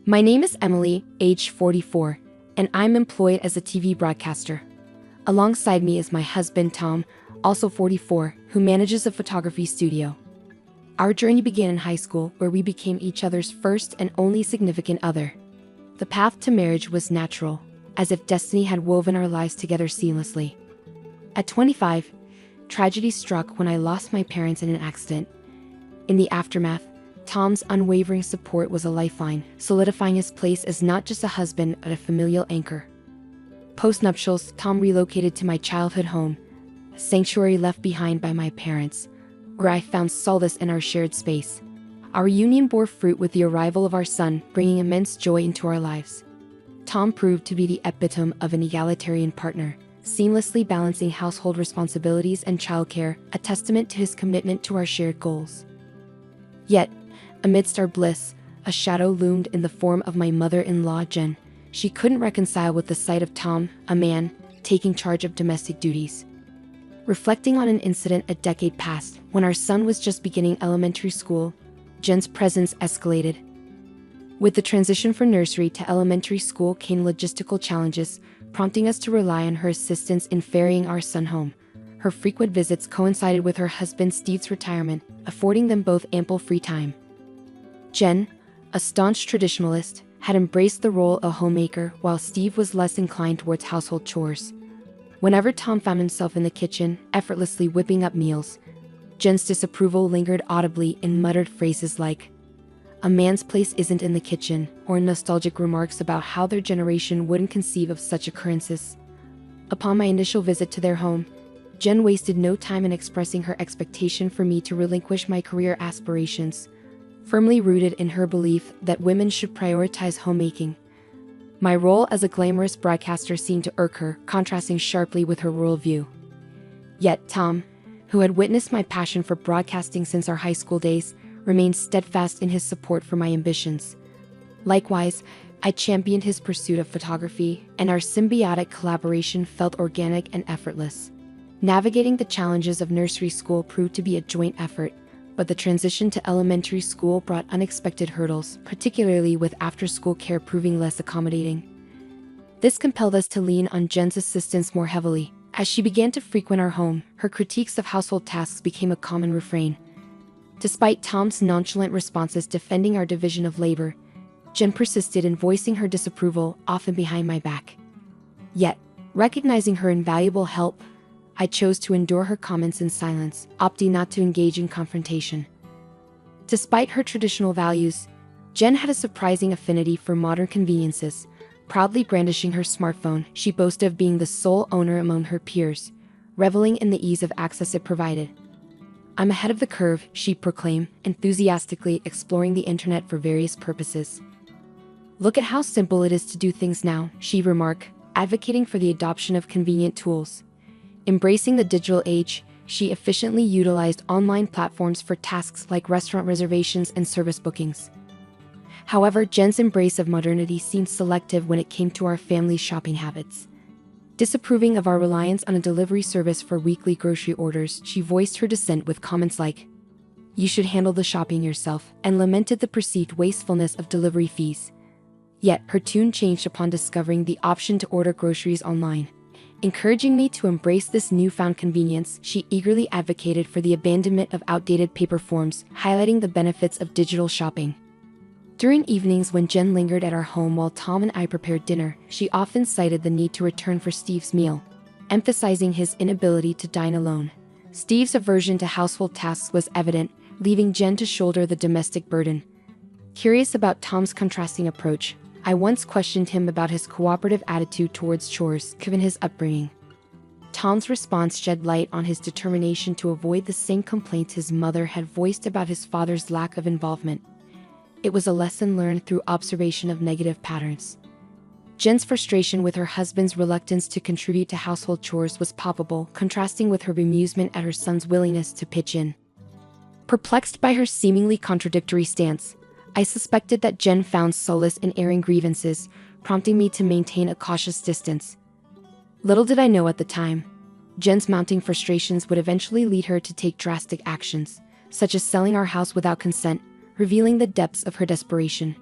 My name is Emily, age 44, and I'm employed as a TV broadcaster. Alongside me is my husband Tom, also 44, who manages a photography studio. Our journey began in high school, where we became each other's first and only significant other. The path to marriage was natural, as if destiny had woven our lives together seamlessly. At 25, tragedy struck when I lost my parents in an accident. In the aftermath, Tom's unwavering support was a lifeline, solidifying his place as not just a husband but a familial anchor. Post-nuptials, Tom relocated to my childhood home, a sanctuary left behind by my parents, where I found solace in our shared space. Our union bore fruit with the arrival of our son, bringing immense joy into our lives. Tom proved to be the epitome of an egalitarian partner, seamlessly balancing household responsibilities and childcare, a testament to his commitment to our shared goals. Yet, amidst our bliss, a shadow loomed in the form of my mother-in-law, Jen. She couldn't reconcile with the sight of Tom, a man, taking charge of domestic duties. Reflecting on an incident a decade past, when our son was just beginning elementary school, Jen's presence escalated. With the transition from nursery to elementary school came logistical challenges, prompting us to rely on her assistance in ferrying our son home. Her frequent visits coincided with her husband Steve's retirement, affording them both ample free time. Jen, a staunch traditionalist, had embraced the role of homemaker, while Steve was less inclined towards household chores. Whenever Tom found himself in the kitchen, effortlessly whipping up meals, Jen's disapproval lingered audibly in muttered phrases like, "A man's place isn't in the kitchen," or nostalgic remarks about how their generation wouldn't conceive of such occurrences. Upon my initial visit to their home, Jen wasted no time in expressing her expectation for me to relinquish my career aspirations, firmly rooted in her belief that women should prioritize homemaking. My role as a glamorous broadcaster seemed to irk her, contrasting sharply with her worldview. Yet Tom, who had witnessed my passion for broadcasting since our high school days, remained steadfast in his support for my ambitions. Likewise, I championed his pursuit of photography, and our symbiotic collaboration felt organic and effortless. Navigating the challenges of nursery school proved to be a joint effort, but the transition to elementary school brought unexpected hurdles, particularly with after-school care proving less accommodating. This compelled us to lean on Jen's assistance more heavily. As she began to frequent our home, her critiques of household tasks became a common refrain. Despite Tom's nonchalant responses defending our division of labor, Jen persisted in voicing her disapproval, often behind my back. Yet, recognizing her invaluable help, I chose to endure her comments in silence, opting not to engage in confrontation. Despite her traditional values, Jen had a surprising affinity for modern conveniences. Proudly brandishing her smartphone, she boasted of being the sole owner among her peers, reveling in the ease of access it provided. "I'm ahead of the curve," she proclaimed, enthusiastically exploring the internet for various purposes. "Look at how simple it is to do things now," she remarked, advocating for the adoption of convenient tools. Embracing the digital age, she efficiently utilized online platforms for tasks like restaurant reservations and service bookings. However, Jen's embrace of modernity seemed selective when it came to our family's shopping habits. Disapproving of our reliance on a delivery service for weekly grocery orders, she voiced her dissent with comments like, "You should handle the shopping yourself," and lamented the perceived wastefulness of delivery fees. Yet, her tune changed upon discovering the option to order groceries online. Encouraging me to embrace this newfound convenience, she eagerly advocated for the abandonment of outdated paper forms, highlighting the benefits of digital shopping. During evenings when Jen lingered at our home while Tom and I prepared dinner, she often cited the need to return for Steve's meal, emphasizing his inability to dine alone. Steve's aversion to household tasks was evident, leaving Jen to shoulder the domestic burden. Curious about Tom's contrasting approach, I once questioned him about his cooperative attitude towards chores, given his upbringing. Tom's response shed light on his determination to avoid the same complaints his mother had voiced about his father's lack of involvement. It was a lesson learned through observation of negative patterns. Jen's frustration with her husband's reluctance to contribute to household chores was palpable, contrasting with her bemusement at her son's willingness to pitch in. Perplexed by her seemingly contradictory stance, I suspected that Jen found solace in airing grievances, prompting me to maintain a cautious distance. Little did I know at the time, Jen's mounting frustrations would eventually lead her to take drastic actions, such as selling our house without consent, revealing the depths of her desperation.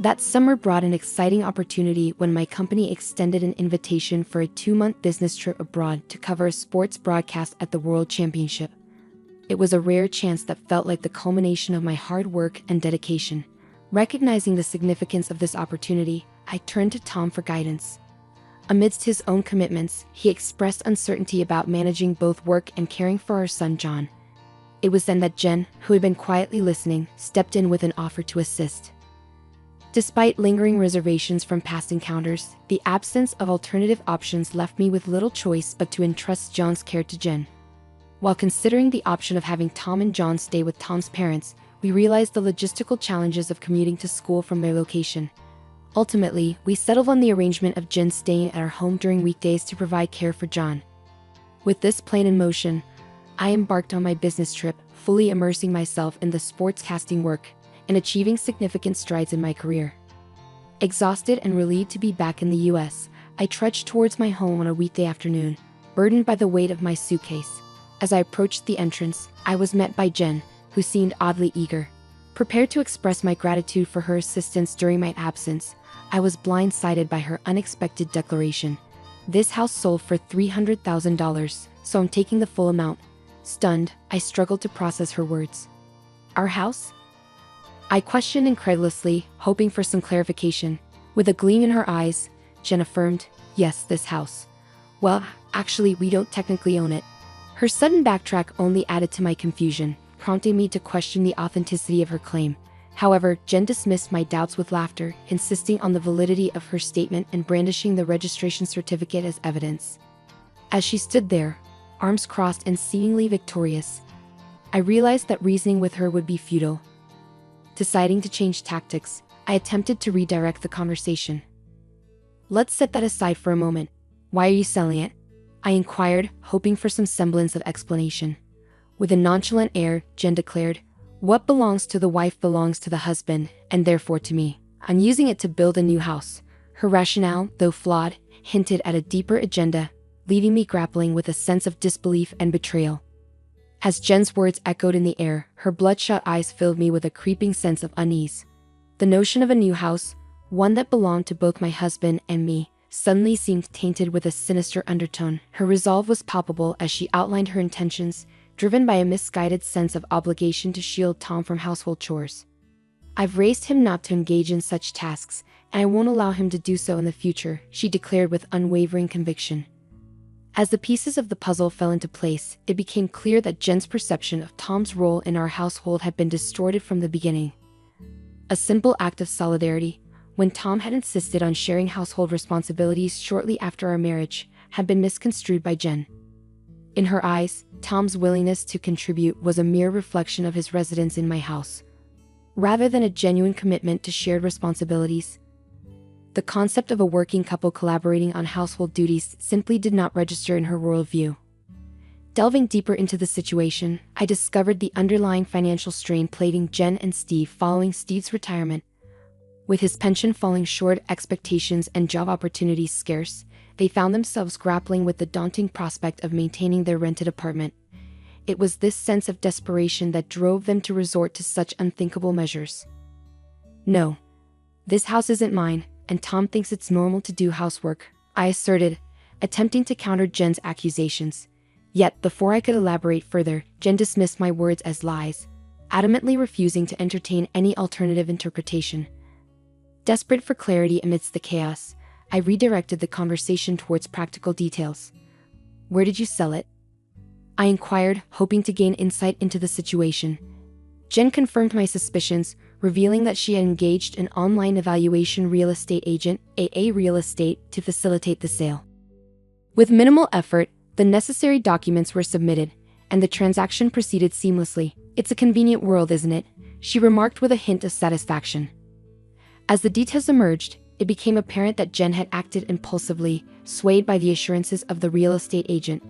That summer brought an exciting opportunity when my company extended an invitation for a 2-month business trip abroad to cover a sports broadcast at the World Championship. It was a rare chance that felt like the culmination of my hard work and dedication. Recognizing the significance of this opportunity, I turned to Tom for guidance. Amidst his own commitments, he expressed uncertainty about managing both work and caring for our son John. It was then that Jen, who had been quietly listening, stepped in with an offer to assist. Despite lingering reservations from past encounters, the absence of alternative options left me with little choice but to entrust John's care to Jen. While considering the option of having Tom and John stay with Tom's parents, we realized the logistical challenges of commuting to school from their location. Ultimately, we settled on the arrangement of Jen staying at our home during weekdays to provide care for John. With this plan in motion, I embarked on my business trip, fully immersing myself in the sportscasting work and achieving significant strides in my career. Exhausted and relieved to be back in the US, I trudged towards my home on a weekday afternoon, burdened by the weight of my suitcase. As I approached the entrance, I was met by Jen, who seemed oddly eager. Prepared to express my gratitude for her assistance during my absence, I was blindsided by her unexpected declaration. "This house sold for $300,000, so I'm taking the full amount." Stunned, I struggled to process her words. "Our house?" I questioned incredulously, hoping for some clarification. With a gleam in her eyes, Jen affirmed, "Yes, this house. Well, actually, we don't technically own it." Her sudden backtrack only added to my confusion, prompting me to question the authenticity of her claim. However, Jen dismissed my doubts with laughter, insisting on the validity of her statement and brandishing the registration certificate as evidence. As she stood there, arms crossed and seemingly victorious, I realized that reasoning with her would be futile. Deciding to change tactics, I attempted to redirect the conversation. "Let's set that aside for a moment. Why are you selling it?" I inquired, hoping for some semblance of explanation. With a nonchalant air, Jen declared, "What belongs to the wife belongs to the husband, and therefore to me. I'm using it to build a new house." Her rationale, though flawed, hinted at a deeper agenda, leaving me grappling with a sense of disbelief and betrayal. As Jen's words echoed in the air, her bloodshot eyes filled me with a creeping sense of unease. The notion of a new house, one that belonged to both my husband and me, suddenly seemed tainted with a sinister undertone. Her resolve was palpable as she outlined her intentions, driven by a misguided sense of obligation to shield Tom from household chores. "I've raised him not to engage in such tasks, and I won't allow him to do so in the future," she declared with unwavering conviction. As the pieces of the puzzle fell into place, it became clear that Jen's perception of Tom's role in our household had been distorted from the beginning. A simple act of solidarity, when Tom had insisted on sharing household responsibilities shortly after our marriage, had been misconstrued by Jen. In her eyes, Tom's willingness to contribute was a mere reflection of his residence in my house, rather than a genuine commitment to shared responsibilities. The concept of a working couple collaborating on household duties simply did not register in her worldview. Delving deeper into the situation, I discovered the underlying financial strain plaguing Jen and Steve following Steve's retirement. With his pension falling short, expectations and job opportunities scarce, they found themselves grappling with the daunting prospect of maintaining their rented apartment. It was this sense of desperation that drove them to resort to such unthinkable measures. "No, this house isn't mine, and Tom thinks it's normal to do housework," I asserted, attempting to counter Jen's accusations. Yet, before I could elaborate further, Jen dismissed my words as lies, adamantly refusing to entertain any alternative interpretation. Desperate for clarity amidst the chaos, I redirected the conversation towards practical details. "Where did you sell it?" I inquired, hoping to gain insight into the situation. Jen confirmed my suspicions, revealing that she had engaged an online evaluation real estate agent, AA Real Estate, to facilitate the sale. With minimal effort, the necessary documents were submitted, and the transaction proceeded seamlessly. "It's a convenient world, isn't it?" she remarked with a hint of satisfaction. As the details emerged, it became apparent that Jen had acted impulsively, swayed by the assurances of the real estate agent.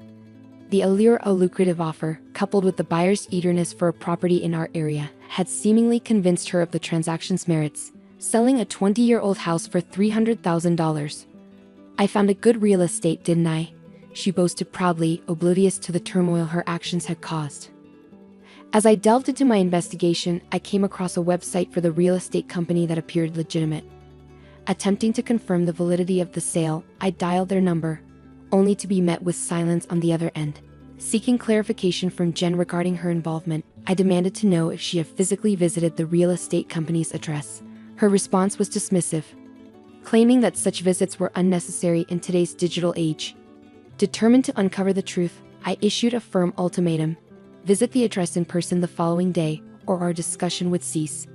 The allure of a lucrative offer, coupled with the buyer's eagerness for a property in our area, had seemingly convinced her of the transaction's merits, selling a 20-year-old house for $300,000. "I found a good real estate, didn't I?" she boasted proudly, oblivious to the turmoil her actions had caused. As I delved into my investigation, I came across a website for the real estate company that appeared legitimate. Attempting to confirm the validity of the sale, I dialed their number, only to be met with silence on the other end. Seeking clarification from Jen regarding her involvement, I demanded to know if she had physically visited the real estate company's address. Her response was dismissive, claiming that such visits were unnecessary in today's digital age. Determined to uncover the truth, I issued a firm ultimatum: visit the address in person the following day, or our discussion would cease.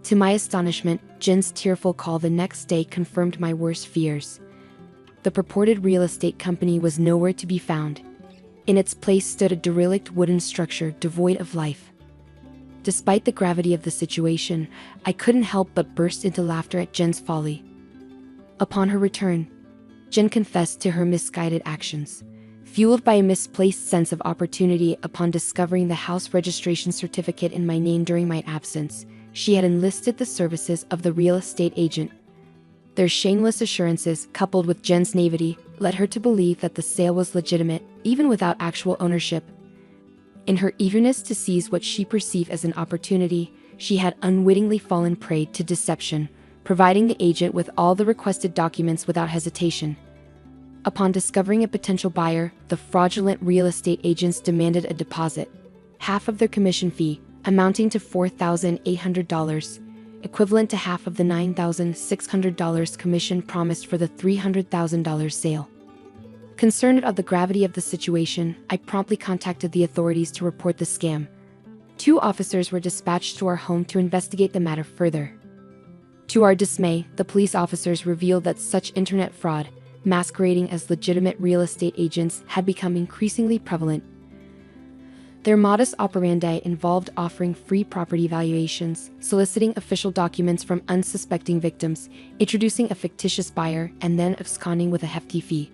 To my astonishment, Jen's tearful call the next day confirmed my worst fears. The purported real estate company was nowhere to be found. In its place stood a derelict wooden structure devoid of life. Despite the gravity of the situation, I couldn't help but burst into laughter at Jen's folly. Upon her return, Jen confessed to her misguided actions. Fueled by a misplaced sense of opportunity upon discovering the house registration certificate in my name during my absence, she had enlisted the services of the real estate agent. Their shameless assurances, coupled with Jen's naivety, led her to believe that the sale was legitimate, even without actual ownership. In her eagerness to seize what she perceived as an opportunity, she had unwittingly fallen prey to deception, providing the agent with all the requested documents without hesitation. Upon discovering a potential buyer, the fraudulent real estate agents demanded a deposit, half of their commission fee, amounting to $4,800, equivalent to half of the $9,600 commission promised for the $300,000 sale. Concerned of the gravity of the situation, I promptly contacted the authorities to report the scam. 2 officers were dispatched to our home to investigate the matter further. To our dismay, the police officers revealed that such internet fraud, masquerading as legitimate real estate agents, had become increasingly prevalent. Their modus operandi involved offering free property valuations, soliciting official documents from unsuspecting victims, introducing a fictitious buyer, and then absconding with a hefty fee.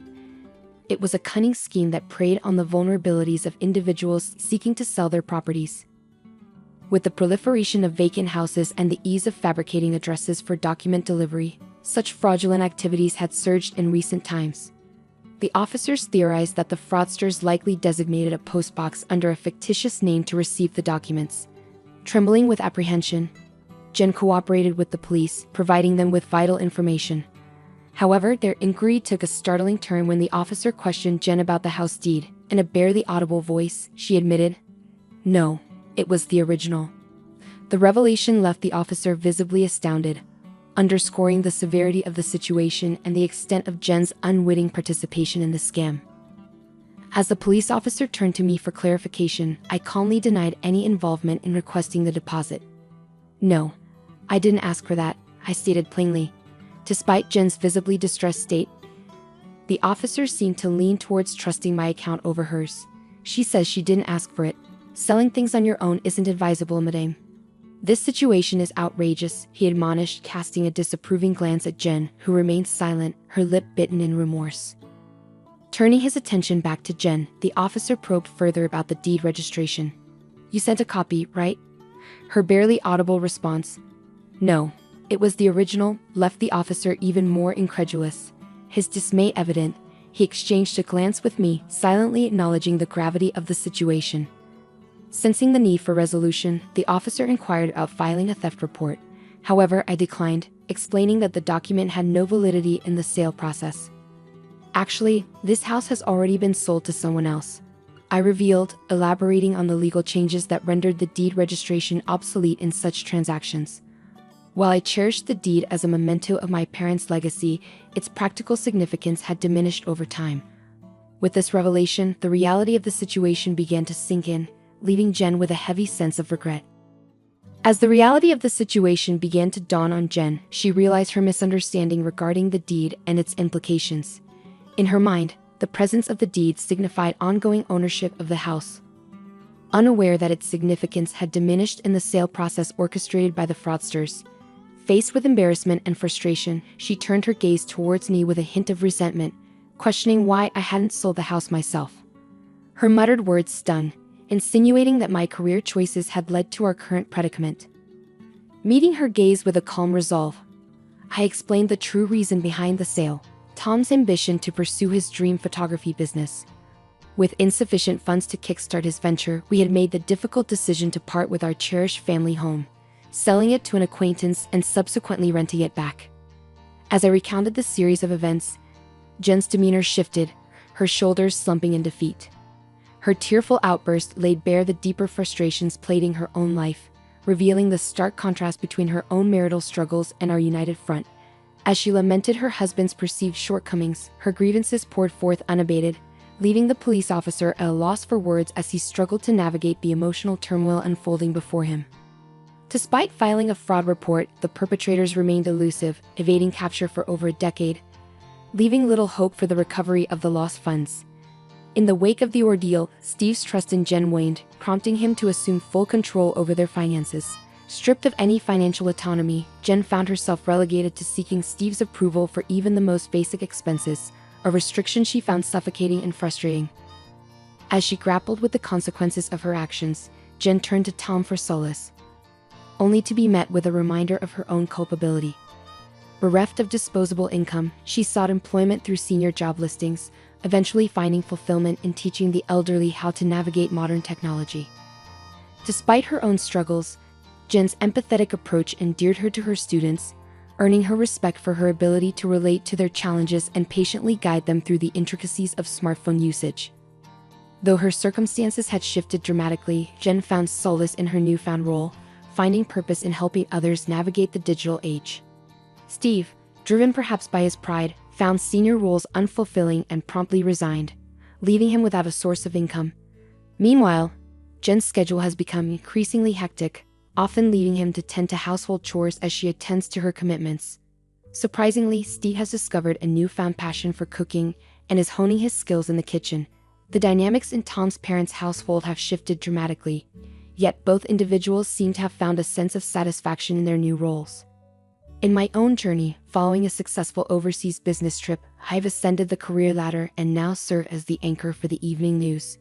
It was a cunning scheme that preyed on the vulnerabilities of individuals seeking to sell their properties. With the proliferation of vacant houses and the ease of fabricating addresses for document delivery, such fraudulent activities had surged in recent times. The officers theorized that the fraudsters likely designated a postbox under a fictitious name to receive the documents. Trembling with apprehension, Jen cooperated with the police, providing them with vital information. However, their inquiry took a startling turn when the officer questioned Jen about the house deed. In a barely audible voice, she admitted, "No, it was the original." The revelation left the officer visibly astounded, underscoring the severity of the situation and the extent of Jen's unwitting participation in the scam. As the police officer turned to me for clarification, I calmly denied any involvement in requesting the deposit. "No, I didn't ask for that," I stated plainly. Despite Jen's visibly distressed state, the officer seemed to lean towards trusting my account over hers. "She says she didn't ask for it. Selling things on your own isn't advisable, madame. This situation is outrageous," he admonished, casting a disapproving glance at Jen, who remained silent, her lip bitten in remorse. Turning his attention back to Jen, the officer probed further about the deed registration. "You sent a copy, right?" Her barely audible response, "No, it was the original," left the officer even more incredulous. His dismay evident, he exchanged a glance with me, silently acknowledging the gravity of the situation. Sensing the need for resolution, the officer inquired about filing a theft report. However, I declined, explaining that the document had no validity in the sale process. "Actually, this house has already been sold to someone else," I revealed, elaborating on the legal changes that rendered the deed registration obsolete in such transactions. While I cherished the deed as a memento of my parents' legacy, its practical significance had diminished over time. With this revelation, the reality of the situation began to sink in, leaving Jen with a heavy sense of regret. As the reality of the situation began to dawn on Jen, she realized her misunderstanding regarding the deed and its implications. In her mind, the presence of the deed signified ongoing ownership of the house. Unaware that its significance had diminished in the sale process orchestrated by the fraudsters, faced with embarrassment and frustration, she turned her gaze towards me with a hint of resentment, questioning why I hadn't sold the house myself. Her muttered words stung, insinuating that my career choices had led to our current predicament. Meeting her gaze with a calm resolve, I explained the true reason behind the sale: Tom's ambition to pursue his dream photography business. With insufficient funds to kickstart his venture, we had made the difficult decision to part with our cherished family home, selling it to an acquaintance and subsequently renting it back. As I recounted the series of events, Jen's demeanor shifted, her shoulders slumping in defeat. Her tearful outburst laid bare the deeper frustrations plaguing her own life, revealing the stark contrast between her own marital struggles and our united front. As she lamented her husband's perceived shortcomings, her grievances poured forth unabated, leaving the police officer at a loss for words as he struggled to navigate the emotional turmoil unfolding before him. Despite filing a fraud report, the perpetrators remained elusive, evading capture for over a decade, leaving little hope for the recovery of the lost funds. In the wake of the ordeal, Steve's trust in Jen waned, prompting him to assume full control over their finances. Stripped of any financial autonomy, Jen found herself relegated to seeking Steve's approval for even the most basic expenses, a restriction she found suffocating and frustrating. As she grappled with the consequences of her actions, Jen turned to Tom for solace, only to be met with a reminder of her own culpability. Bereft of disposable income, she sought employment through senior job listings, eventually finding fulfillment in teaching the elderly how to navigate modern technology. Despite her own struggles, Jen's empathetic approach endeared her to her students, earning her respect for her ability to relate to their challenges and patiently guide them through the intricacies of smartphone usage. Though her circumstances had shifted dramatically, Jen found solace in her newfound role, finding purpose in helping others navigate the digital age. Steve, driven perhaps by his pride, found senior roles unfulfilling and promptly resigned, leaving him without a source of income. Meanwhile, Jen's schedule has become increasingly hectic, often leaving him to tend to household chores as she attends to her commitments. Surprisingly, Steve has discovered a newfound passion for cooking and is honing his skills in the kitchen. The dynamics in Tom's parents' household have shifted dramatically, yet both individuals seem to have found a sense of satisfaction in their new roles. In my own journey, following a successful overseas business trip, I've ascended the career ladder and now serve as the anchor for the evening news.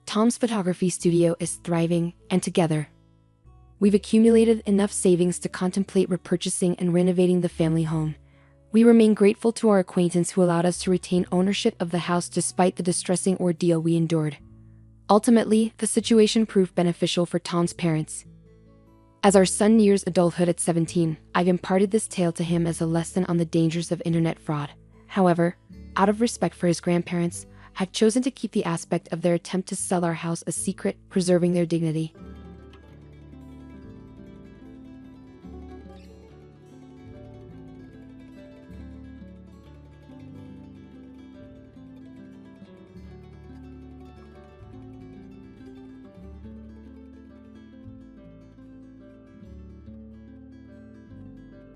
Tom's photography studio is thriving, and together, we've accumulated enough savings to contemplate repurchasing and renovating the family home. We remain grateful to our acquaintance who allowed us to retain ownership of the house despite the distressing ordeal we endured. Ultimately, the situation proved beneficial for Tom's parents. As our son nears adulthood at 17, I've imparted this tale to him as a lesson on the dangers of internet fraud. However, out of respect for his grandparents, I've chosen to keep the aspect of their attempt to sell our house a secret, preserving their dignity.